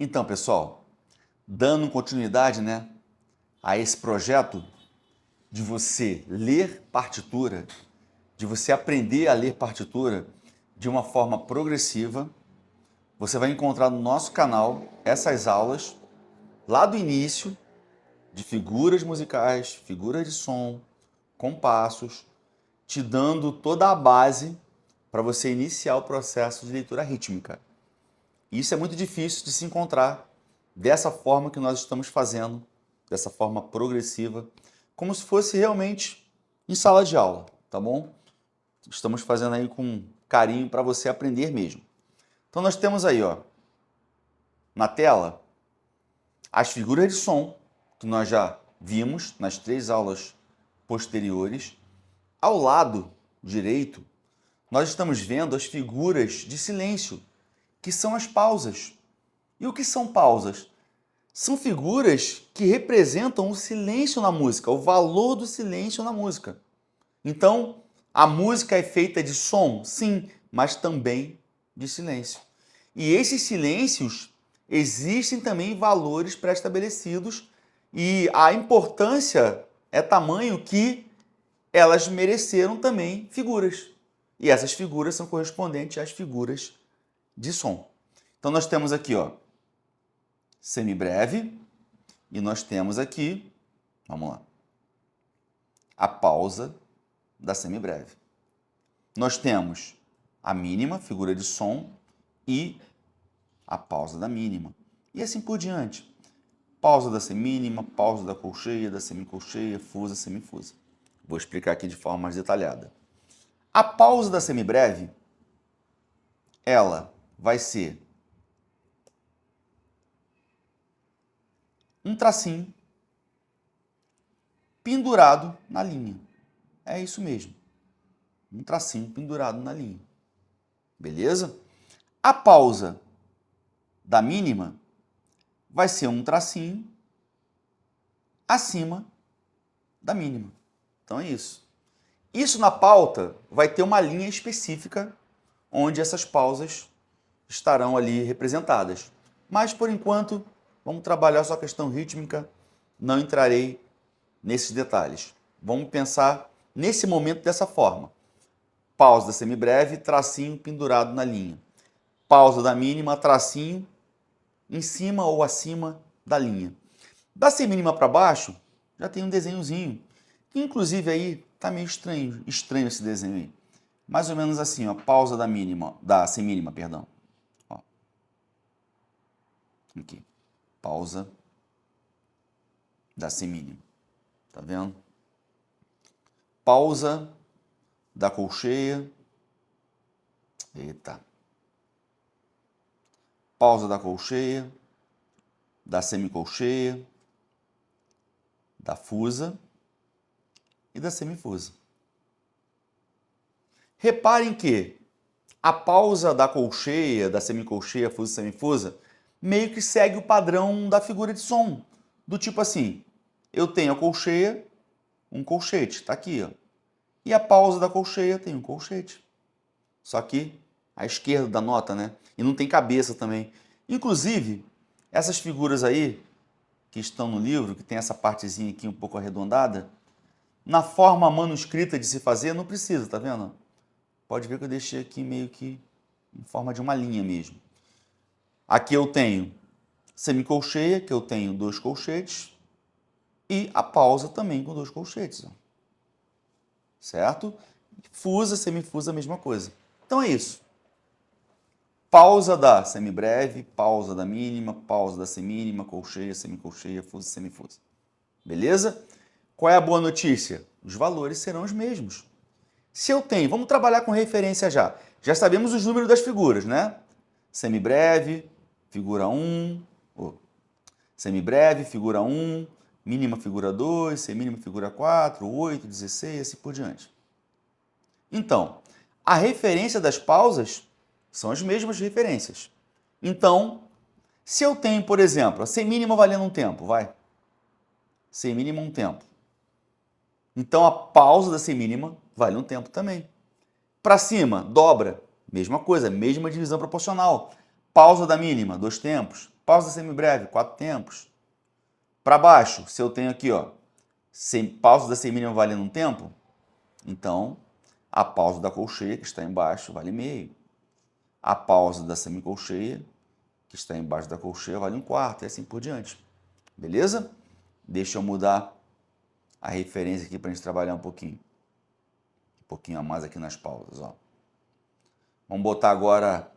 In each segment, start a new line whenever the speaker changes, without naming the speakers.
Então, pessoal, dando continuidade, a esse projeto de você ler partitura, de você aprender a ler partitura de uma forma progressiva, você vai encontrar no nosso canal essas aulas lá do início de figuras musicais, figuras de som, compassos, te dando toda a base para você iniciar o processo de leitura rítmica. Isso é muito difícil de se encontrar dessa forma que nós estamos fazendo, dessa forma progressiva, como se fosse realmente em sala de aula, tá bom? Estamos fazendo aí com carinho para você aprender mesmo. Então nós temos aí, na tela, as figuras de som, que nós já vimos nas 3 aulas posteriores. Ao lado direito, nós estamos vendo as figuras de silêncio, que são as pausas. E o que são pausas? São figuras que representam o silêncio na música, o valor do silêncio na música. Então, a música é feita de som, sim, mas também de silêncio. E esses silêncios existem também valores pré-estabelecidos e a importância é tamanho que elas mereceram também figuras. E essas figuras são correspondentes às figuras de som. Então nós temos aqui, semibreve, e nós temos aqui, vamos lá, a pausa da semibreve. Nós temos a mínima, figura de som, e a pausa da mínima. E assim por diante. Pausa da semínima, pausa da colcheia, da semicolcheia, fusa, semifusa. Vou explicar aqui de forma mais detalhada. A pausa da semibreve, ela vai ser um tracinho pendurado na linha. É isso mesmo. Um tracinho pendurado na linha. Beleza? A pausa da mínima vai ser um tracinho acima da mínima. Então é isso. Isso na pauta vai ter uma linha específica onde essas pausas estarão ali representadas. Mas, por enquanto, vamos trabalhar só a questão rítmica, não entrarei nesses detalhes. Vamos pensar nesse momento dessa forma. Pausa da semibreve, tracinho pendurado na linha. Pausa da mínima, tracinho em cima ou acima da linha. Da semínima para baixo, já tem um desenhozinho, que inclusive aí tá meio estranho esse desenho aí. Mais ou menos assim, pausa da mínima, da semínima, perdão. Aqui, pausa da semínima. Tá vendo? Pausa da colcheia. Eita. Pausa da colcheia, da semicolcheia, da fusa e da semifusa. Reparem que a pausa da colcheia, da semicolcheia, fusa e semifusa, meio que segue o padrão da figura de som. Do tipo assim, eu tenho a colcheia, um colchete, tá aqui, E a pausa da colcheia tem um colchete. Só que à esquerda da nota, E não tem cabeça também. Inclusive, essas figuras aí, que estão no livro, que tem essa partezinha aqui um pouco arredondada, na forma manuscrita de se fazer, não precisa, tá vendo? Pode ver que eu deixei aqui meio que em forma de uma linha mesmo. Aqui eu tenho semicolcheia, que eu tenho 2 colchetes, e a pausa também com 2 colchetes. Certo? Fusa, semifusa, a mesma coisa. Então é isso. Pausa da semibreve, pausa da mínima, pausa da semínima, colcheia, semicolcheia, fusa, semifusa. Beleza? Qual é a boa notícia? Os valores serão os mesmos. Se eu tenho, vamos trabalhar com referência já. Já sabemos os números das figuras, Semibreve, figura 1, semibreve, figura 1, mínima figura 2, semínima figura 4, 8, 16, assim por diante. Então, a referência das pausas são as mesmas referências. Então, se eu tenho, por exemplo, a semínima valendo um tempo, Semínima um tempo. Então, a pausa da semínima vale um tempo também. Para cima, dobra, mesma coisa, mesma divisão proporcional. Pausa da mínima, 2 tempos. Pausa semibreve, 4 tempos. Para baixo, se eu tenho aqui, ó, pausa da semínima valendo um tempo, então a pausa da colcheia, que está embaixo, vale meio. A pausa da semicolcheia, que está embaixo da colcheia, vale um quarto, e assim por diante. Beleza? Deixa eu mudar a referência aqui para a gente trabalhar um pouquinho. Um pouquinho a mais aqui nas pausas, ó. Vamos botar agora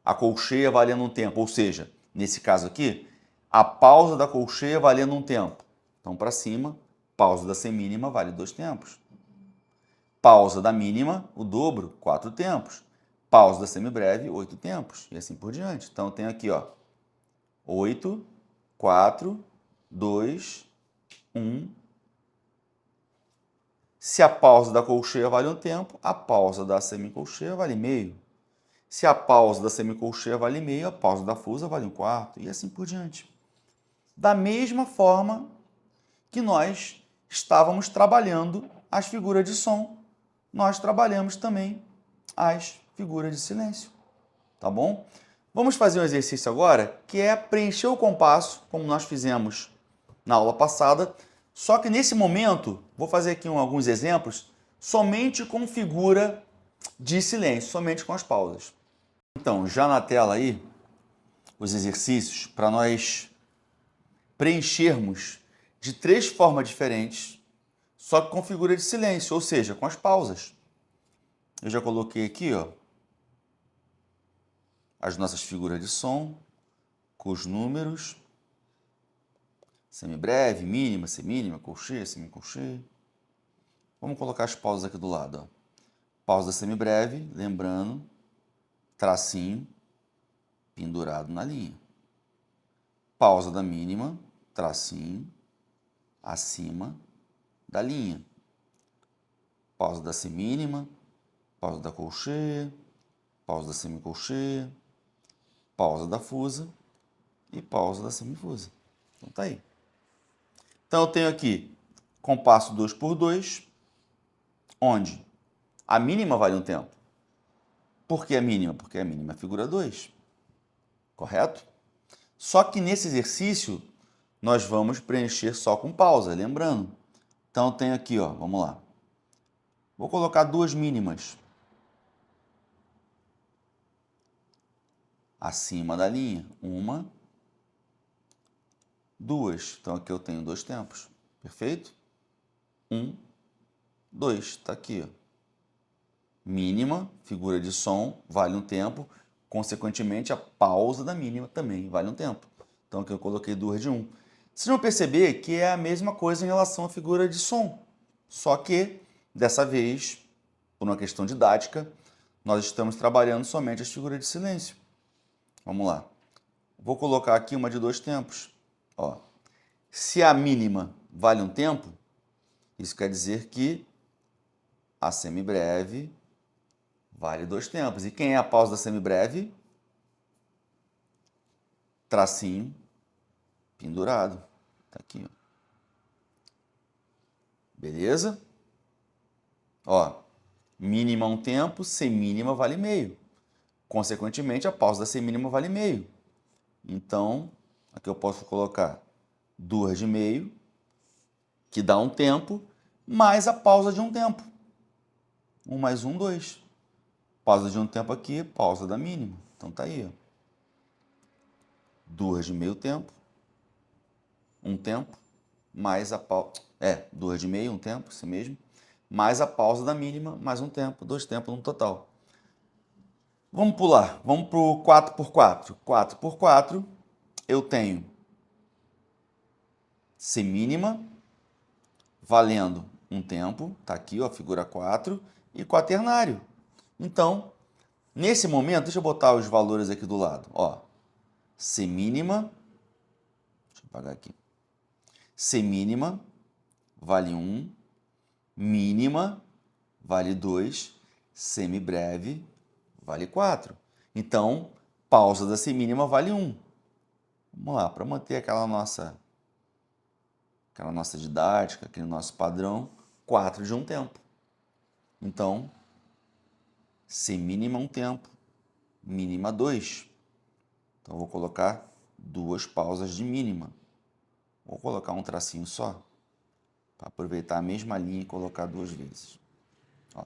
a colcheia valendo um tempo, ou seja, nesse caso aqui, a pausa da colcheia valendo um tempo. Então, para cima, pausa da semínima vale 2 tempos. Pausa da mínima, o dobro, 4 tempos. Pausa da semibreve, 8 tempos. E assim por diante. Então, eu tenho aqui, ó, 8, 4, 2, 1. Se a pausa da colcheia vale um tempo, a pausa da semicolcheia vale meio. Se a pausa da semicolcheia vale meio, a pausa da fusa vale um quarto. E assim por diante. Da mesma forma que nós estávamos trabalhando as figuras de som, nós trabalhamos também as figuras de silêncio, tá bom? Vamos fazer um exercício agora, que é preencher o compasso, como nós fizemos na aula passada, só que nesse momento, vou fazer aqui alguns exemplos, somente com figura de silêncio, somente com as pausas. Então, já na tela aí, os exercícios para nós preenchermos de 3 formas diferentes, só que com figura de silêncio, ou seja, com as pausas. Eu já coloquei aqui, ó, as nossas figuras de som, com os números, semibreve, mínima, semínima, colcheia, semicolcheia. Vamos colocar as pausas aqui do lado, ó. Pausa semibreve, lembrando, tracinho, pendurado na linha. Pausa da mínima, tracinho, acima da linha. Pausa da semínima, pausa da colcheia, pausa da semicolcheia, pausa da fusa e pausa da semifusa. Então tá aí. Então eu tenho aqui compasso 2x2, onde a mínima vale um tempo. Por que a mínima? Porque a mínima é a figura 2. Correto? Só que nesse exercício nós vamos preencher só com pausa, lembrando. Então eu tenho aqui, ó, vamos lá. Vou colocar 2 mínimas acima da linha. 1, 2. Então aqui eu tenho 2 tempos. Perfeito? 1, 2. Está aqui, ó. Mínima, figura de som, vale um tempo. Consequentemente, a pausa da mínima também vale um tempo. Então aqui eu coloquei 2 de 1. Vocês vão perceber que é a mesma coisa em relação à figura de som. Só que, dessa vez, por uma questão didática, nós estamos trabalhando somente as figuras de silêncio. Vamos lá. Vou colocar aqui uma de 2 tempos. Ó, se a mínima vale um tempo, isso quer dizer que a semibreve vale 2 tempos. E quem é a pausa da semibreve? Tracinho pendurado. Tá aqui, ó. Beleza? Ó, mínima um tempo, semínima vale meio. Consequentemente, a pausa da semínima vale meio. Então, aqui eu posso colocar 2 de meio, que dá um tempo, mais a pausa de um tempo. 1 mais 1, 2. Pausa de um tempo aqui, pausa da mínima. Então tá aí, ó. 2 de meio tempo, um tempo, mais a pausa... 2 de meio, um tempo, isso mesmo. Mais a pausa da mínima, mais um tempo, 2 tempos no total. Vamos pular, vamos para o 4x4. 4x4, eu tenho semínima, valendo um tempo, tá aqui, ó, a figura 4, e quaternário. Então, nesse momento, deixa eu botar os valores aqui do lado, ó. Semínima, deixa eu apagar aqui. Semínima vale 1, mínima vale 2, semibreve vale 4. Então, pausa da semínima vale 1. Vamos lá, para manter aquela nossa didática, aquele nosso padrão, 4 de um tempo. Então, semínima um tempo, mínima 2. Então, eu vou colocar 2 pausas de mínima. Vou colocar um tracinho só, para aproveitar a mesma linha e colocar 2 vezes. Ó.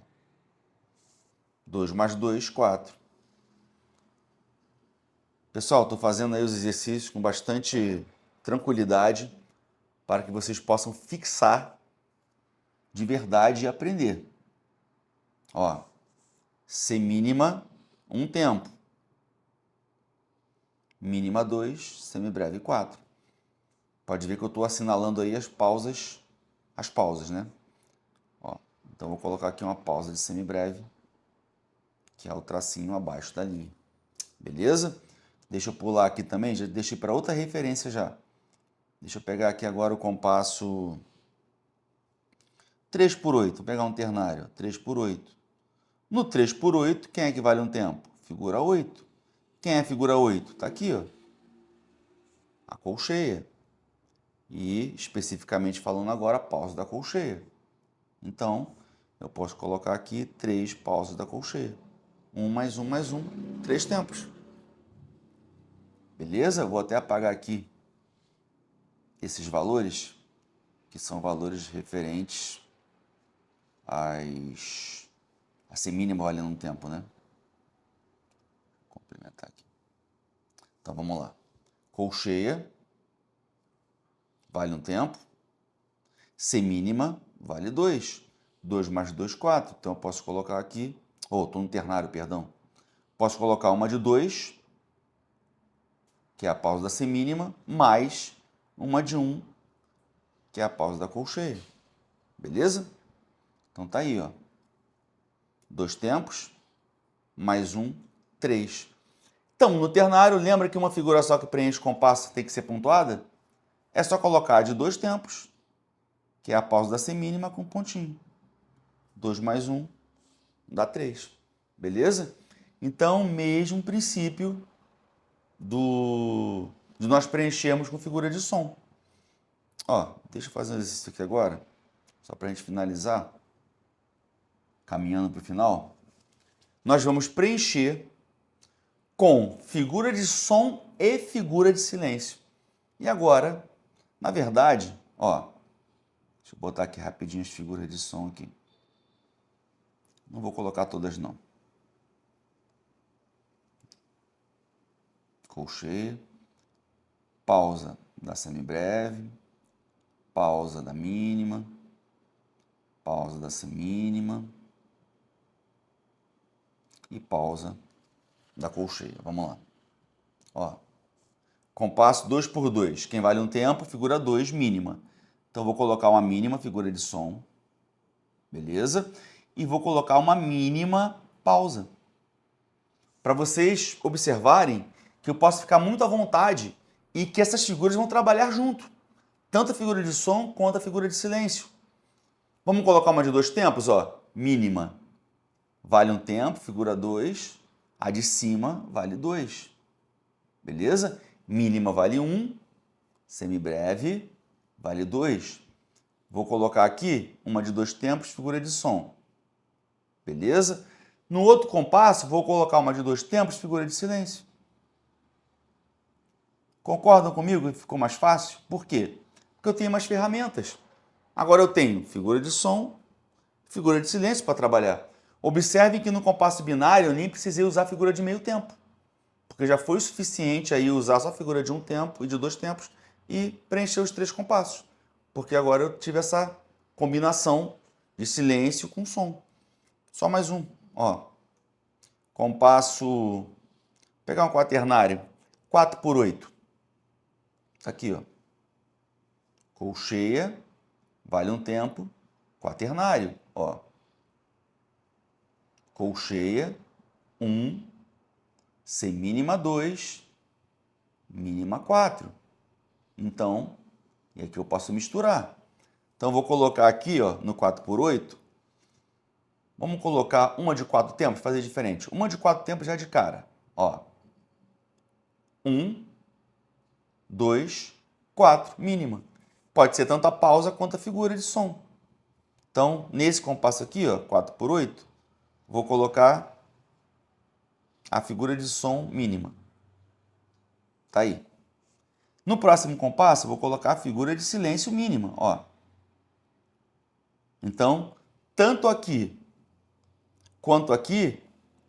2 mais 2, 4. Pessoal, estou fazendo aí os exercícios com bastante tranquilidade para que vocês possam fixar de verdade e aprender. Ó, semínima, 1 tempo. Mínima 2, semibreve 4. Pode ver que eu estou assinalando aí as pausas, né? Ó, então vou colocar aqui uma pausa de semibreve, que é o tracinho abaixo da linha. Beleza? Deixa eu pular aqui também, já deixei para outra referência já. Deixa eu pegar aqui agora o compasso 3 por 8, vou pegar um ternário, 3 por 8. No 3 por 8, quem é que vale um tempo? Figura 8. Quem é a figura 8? Está aqui, ó. A colcheia. E, especificamente falando agora, a pausa da colcheia. Então, eu posso colocar aqui 3 pausas da colcheia. 1 mais 1 mais 1, 3 tempos. Beleza? Vou até apagar aqui esses valores, que são valores referentes a semínima valendo um tempo, né? Vou complementar aqui. Então, vamos lá. Colcheia vale um tempo. Semínima vale 2. 2 mais 2, 4. Então, eu posso colocar aqui... estou no ternário, perdão. Posso colocar uma de 2, que é a pausa da semínima, mais uma de 1, que é a pausa da colcheia. Beleza? Então, tá aí, ó. 2 tempos, mais 1, 3. Então, no ternário, lembra que uma figura só que preenche o compasso tem que ser pontuada? É só colocar de 2 tempos, que é a pausa da semínima, com pontinho. 2 mais 1 dá 3. Beleza? Então, mesmo princípio de nós preenchermos com figura de som. Ó, deixa eu fazer um exercício aqui agora, só para a gente finalizar, caminhando para o final. Nós vamos preencher com figura de som e figura de silêncio. E agora, na verdade, ó, deixa eu botar aqui rapidinho as figuras de som aqui. Não vou colocar todas, não. Colcheia, pausa da semibreve, pausa da mínima, pausa da semínima e pausa da colcheia. Vamos lá. Ó, compasso 2 por 2. Quem vale um tempo, figura 2, mínima. Então, vou colocar uma mínima figura de som. Beleza? E vou colocar uma mínima pausa. Para vocês observarem que eu posso ficar muito à vontade e que essas figuras vão trabalhar junto. Tanto a figura de som quanto a figura de silêncio. Vamos colocar uma de 2 tempos, ó. Mínima vale um tempo, figura 2. A de cima vale 2. Beleza? Mínima vale 1. Semibreve vale 2. Vou colocar aqui uma de 2 tempos, figura de som. Beleza? No outro compasso, vou colocar uma de 2 tempos, figura de silêncio. Concordam comigo que ficou mais fácil? Por quê? Porque eu tenho mais ferramentas. Agora eu tenho figura de som, figura de silêncio para trabalhar. Observem que no compasso binário eu nem precisei usar figura de meio tempo, porque já foi o suficiente aí usar só a figura de 1 tempo e de 2 tempos e preencher os 3 compassos, porque agora eu tive essa combinação de silêncio com som. Só mais um, ó. Compasso, vou pegar um quaternário, 4 por 8. Tá aqui, ó. Colcheia, vale um tempo, quaternário, ó. Colcheia, 1, semínima 2, mínima 4. Então, e aqui eu posso misturar. Então, eu vou colocar aqui, ó, no 4 por 8. Vamos colocar uma de 4 tempos, fazer diferente. Uma de 4 tempos já de cara, ó. 1, 2, 4, mínima. Pode ser tanto a pausa quanto a figura de som. Então, nesse compasso aqui, ó, 4 por 8, vou colocar a figura de som mínima. Tá aí. No próximo compasso, eu vou colocar a figura de silêncio mínima, ó. Então, tanto aqui quanto aqui,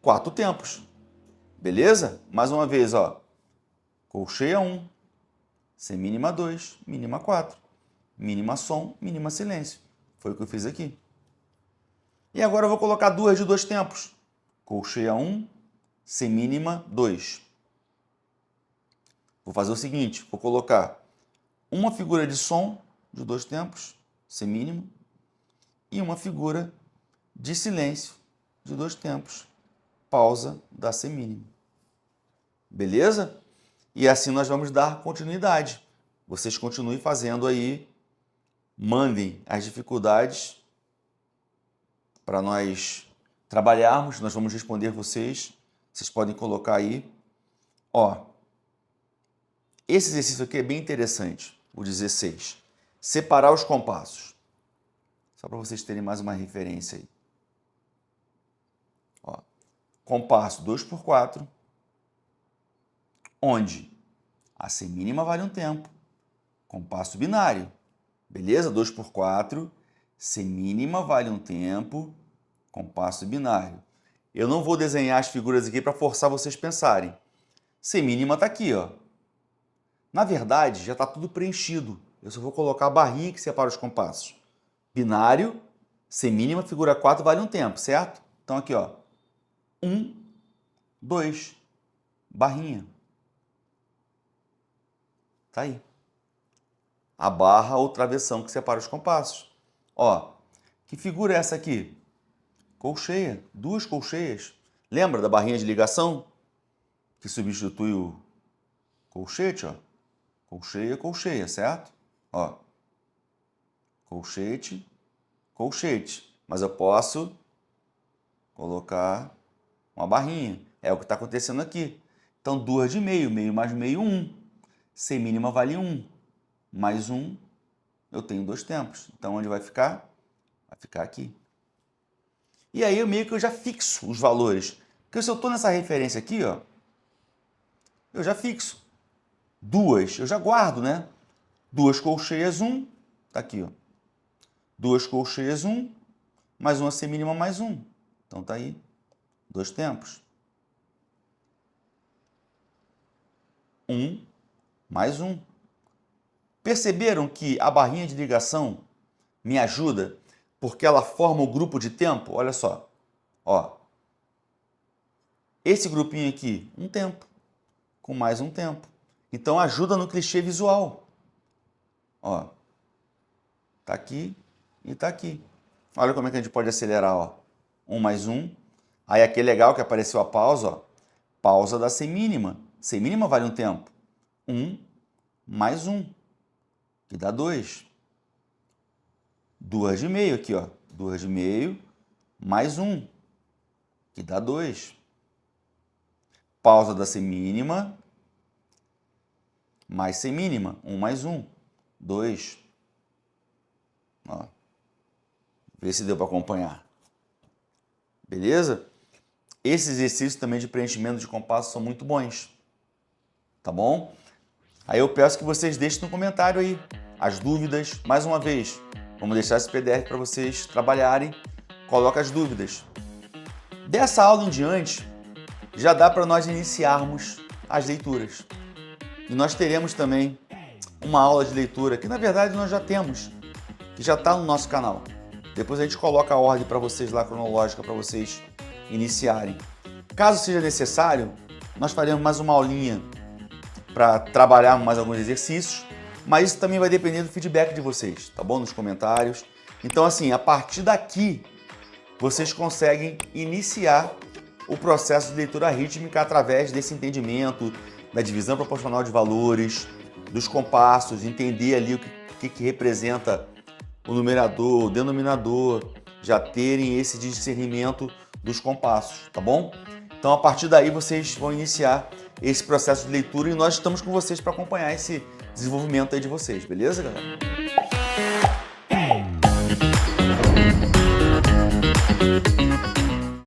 4 tempos. Beleza? Mais uma vez, ó. Colcheia 1, semínima 2, mínima 4. Mínima som, mínima silêncio. Foi o que eu fiz aqui. E agora eu vou colocar duas de 2 tempos. Colcheia 1, semínima 2. Vou fazer o seguinte, vou colocar uma figura de som de 2 tempos, semínima, e uma figura de silêncio de 2 tempos, pausa da semínima. Beleza? E assim nós vamos dar continuidade. Vocês continuem fazendo aí, mandem as dificuldades para nós trabalharmos, nós vamos responder vocês. Vocês podem colocar aí. Ó, esse exercício aqui é bem interessante, o 16. Separar os compassos. Só para vocês terem mais uma referência aí. Ó, compasso 2/4, onde a semínima vale um tempo. Compasso binário. Beleza? 2/4, semínima vale um tempo, compasso binário. Eu não vou desenhar as figuras aqui para forçar vocês pensarem. Semínima está aqui, ó. Na verdade, já está tudo preenchido. Eu só vou colocar a barrinha que separa os compassos. Binário, semínima, figura 4 vale um tempo, certo? Então aqui, ó. 1, 2, barrinha. Tá aí. A barra ou travessão que separa os compassos. Ó, que figura é essa aqui? Colcheia, 2 colcheias. Lembra da barrinha de ligação? Que substitui o colchete, ó. Colcheia, colcheia, certo? Ó, colchete, colchete. Mas eu posso colocar uma barrinha. É o que está acontecendo aqui. Então, 2 de meio, meio mais meio, 1. Semínima vale 1. Mais 1, eu tenho 2 tempos. Então, onde vai ficar? Vai ficar aqui. E aí, eu meio que eu já fixo os valores. Porque se eu estou nessa referência aqui, ó, eu já fixo. 2, eu já guardo, né? 2 colcheias, 1. Tá aqui, ó. 2 colcheias, 1. Mais uma semínima, mais 1. Então, tá aí. 2 tempos. 1 mais 1. Perceberam que a barrinha de ligação me ajuda porque ela forma o grupo de tempo? Olha só. Ó. Esse grupinho aqui, um tempo. Com mais um tempo. Então, ajuda no clichê visual. Ó. Tá aqui e tá aqui. Olha como é que a gente pode acelerar, ó. 1 mais 1. Aí aqui é legal que apareceu a pausa, ó. Pausa da semínima. Semínima vale um tempo. 1 mais 1, que dá 2. 2 de meio aqui, ó. 2 de meio mais 1, que dá 2. Pausa da semínima mais semínima. 1 mais 1, 2. Ó. Vê se deu para acompanhar. Beleza? Esses exercícios também de preenchimento de compasso são muito bons. Tá bom? Aí eu peço que vocês deixem no comentário aí as dúvidas. Mais uma vez, vamos deixar esse PDF para vocês trabalharem. Coloca as dúvidas. Dessa aula em diante, já dá para nós iniciarmos as leituras. E nós teremos também uma aula de leitura, que na verdade nós já temos, que já está no nosso canal. Depois a gente coloca a ordem para vocês lá, cronológica, para vocês iniciarem. Caso seja necessário, nós faremos mais uma aulinha para trabalhar mais alguns exercícios, mas isso também vai depender do feedback de vocês, tá bom? Nos comentários. Então, assim, a partir daqui, vocês conseguem iniciar o processo de leitura rítmica através desse entendimento da divisão proporcional de valores, dos compassos, entender ali o que representa o numerador, o denominador, já terem esse discernimento dos compassos, tá bom? Então, a partir daí, vocês vão iniciar esse processo de leitura e nós estamos com vocês para acompanhar esse desenvolvimento aí de vocês, beleza, galera?